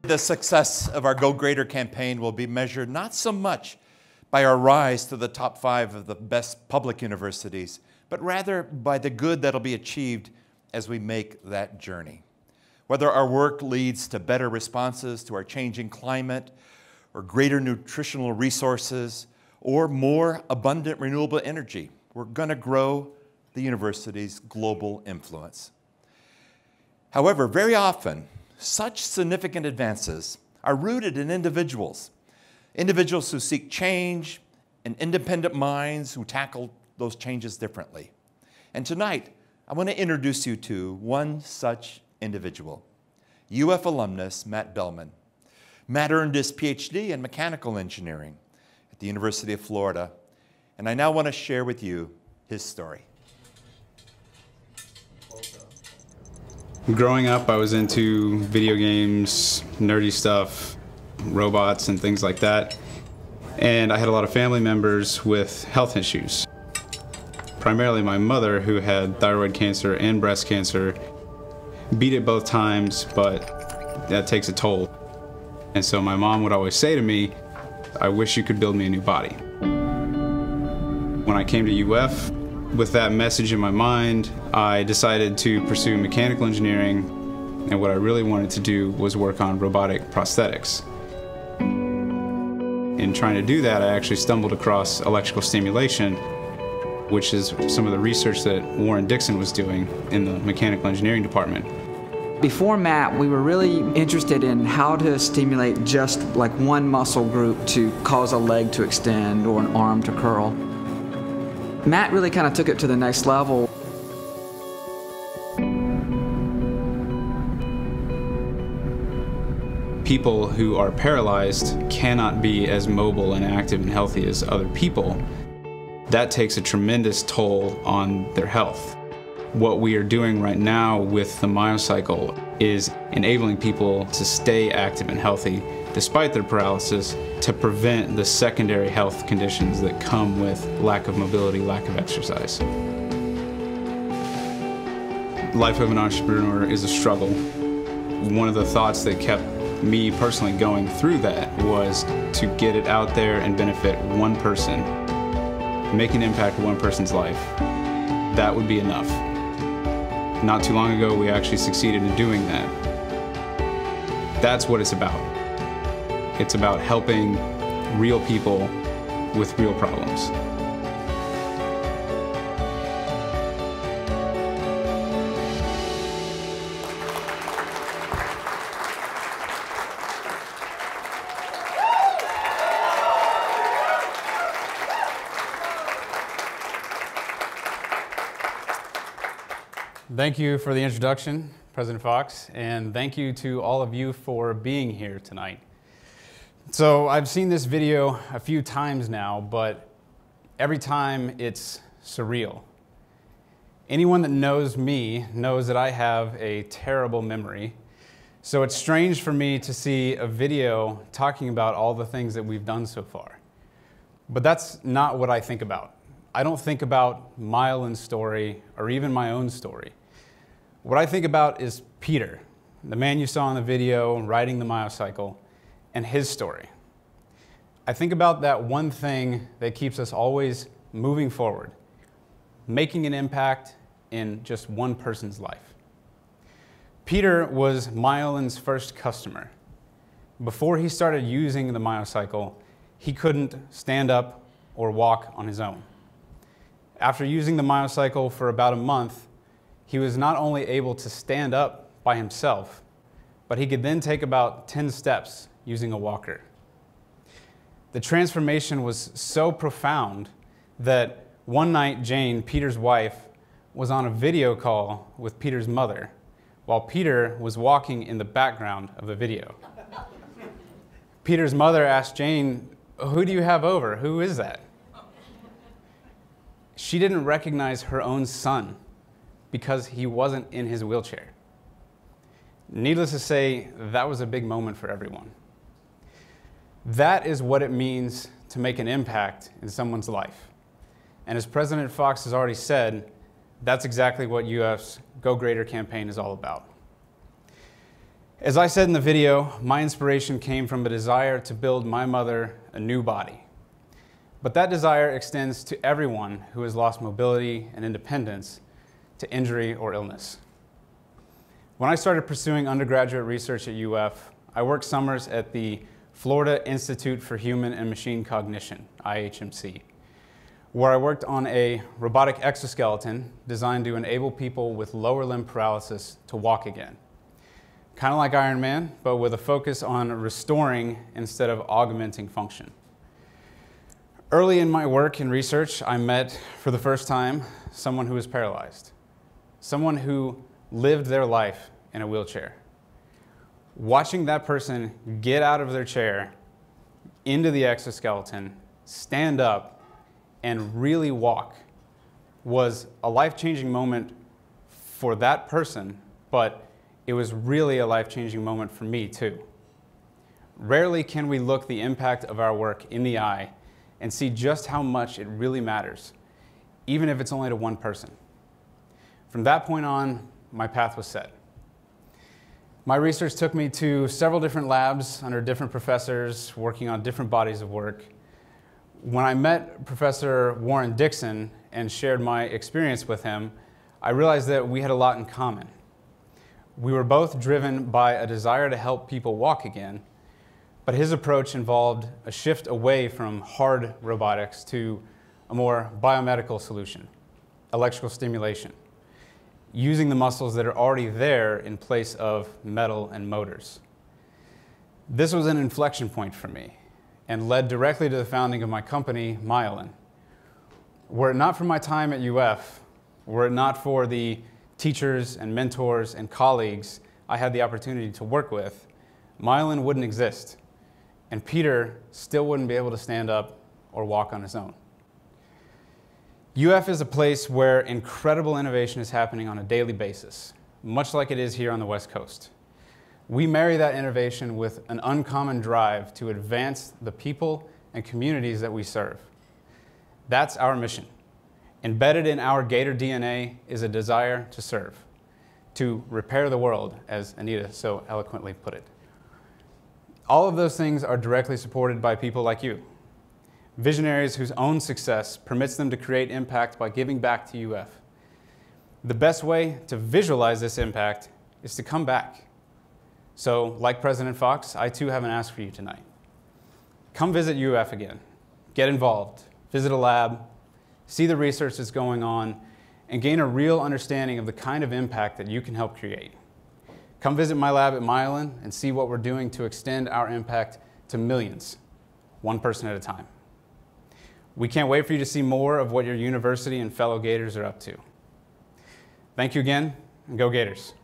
The success of our Go Greater campaign will be measured not so much by our rise to the top 5 of the best public universities, but rather by the good that'll be achieved as we make that journey. Whether our work leads to better responses to our changing climate, or greater nutritional resources, or more abundant renewable energy, we're going to grow the university's global influence. However, very often, such significant advances are rooted in individuals who seek change and independent minds who tackle those changes differently. And tonight, I want to introduce you to one such individual, UF alumnus Matt Bellman. Matt earned his PhD in mechanical engineering at the University of Florida, and I now want to share with you his story. Growing up, I was into video games, nerdy stuff, robots and things like that. And I had a lot of family members with health issues. Primarily my mother, who had thyroid cancer and breast cancer, beat it both times, but that takes a toll. And so my mom would always say to me, "I wish you could build me a new body." When I came to UF, with that message in my mind, I decided to pursue mechanical engineering, and what I really wanted to do was work on robotic prosthetics. In trying to do that, I actually stumbled across electrical stimulation, which is some of the research that Warren Dixon was doing in the mechanical engineering department. Before Matt, we were really interested in how to stimulate just like one muscle group to cause a leg to extend or an arm to curl. Matt really kind of took it to the next level. People who are paralyzed cannot be as mobile and active and healthy as other people. That takes a tremendous toll on their health. What we are doing right now with the Myocycle is enabling people to stay active and healthy despite their paralysis, to prevent the secondary health conditions that come with lack of mobility, lack of exercise. Life of an entrepreneur is a struggle. One of the thoughts that kept me personally going through that was to get it out there and benefit one person, make an impact in one person's life. That would be enough. Not too long ago, we actually succeeded in doing that. That's what it's about. It's about helping real people with real problems. Thank you for the introduction, President Fox, and thank you to all of you for being here tonight. So I've seen this video a few times now, but every time it's surreal. Anyone that knows me knows that I have a terrible memory, so it's strange for me to see a video talking about all the things that we've done so far. But that's not what I think about. I don't think about Myolyn's story or even my own story. What I think about is Peter, the man you saw in the video riding the Myocycle, and his story. I think about that one thing that keeps us always moving forward, making an impact in just one person's life. Peter was Myolyn's first customer. Before he started using the Myocycle, he couldn't stand up or walk on his own. After using the Myocycle for about a month, he was not only able to stand up by himself, but he could then take about 10 steps using a walker. The transformation was so profound that one night Jane, Peter's wife, was on a video call with Peter's mother while Peter was walking in the background of the video. Peter's mother asked Jane, "Who do you have over? Who is that?" She didn't recognize her own son because he wasn't in his wheelchair. Needless to say, that was a big moment for everyone. That is what it means to make an impact in someone's life. And as President Fox has already said, that's exactly what UF's Go Greater campaign is all about. As I said in the video, my inspiration came from a desire to build my mother a new body. But that desire extends to everyone who has lost mobility and independence to injury or illness. When I started pursuing undergraduate research at UF, I worked summers at the Florida Institute for Human and Machine Cognition, IHMC, where I worked on a robotic exoskeleton designed to enable people with lower limb paralysis to walk again. Kind of like Iron Man, but with a focus on restoring instead of augmenting function. Early in my work and research, I met, for the first time, someone who was paralyzed. Someone who lived their life in a wheelchair. Watching that person get out of their chair, into the exoskeleton, stand up, and really walk was a life-changing moment for that person, but it was really a life-changing moment for me too. Rarely can we look the impact of our work in the eye and see just how much it really matters, even if it's only to one person. From that point on, my path was set. My research took me to several different labs under different professors working on different bodies of work. When I met Professor Warren Dixon and shared my experience with him, I realized that we had a lot in common. We were both driven by a desire to help people walk again, but his approach involved a shift away from hard robotics to a more biomedical solution, electrical stimulation, using the muscles that are already there in place of metal and motors. This was an inflection point for me and led directly to the founding of my company, Myolyn. Were it not for my time at UF, were it not for the teachers and mentors and colleagues I had the opportunity to work with, Myolyn wouldn't exist, and Peter still wouldn't be able to stand up or walk on his own. UF is a place where incredible innovation is happening on a daily basis, much like it is here on the West Coast. We marry that innovation with an uncommon drive to advance the people and communities that we serve. That's our mission. Embedded in our Gator DNA is a desire to serve, to repair the world, as Anita so eloquently put it. All of those things are directly supported by people like you, visionaries whose own success permits them to create impact by giving back to UF. The best way to visualize this impact is to come back. So, like President Fox, I too have an ask for you tonight. Come visit UF again, get involved, visit a lab, see the research that's going on, and gain a real understanding of the kind of impact that you can help create. Come visit my lab at Myolyn and see what we're doing to extend our impact to millions, one person at a time. We can't wait for you to see more of what your university and fellow Gators are up to. Thank you again, and go Gators.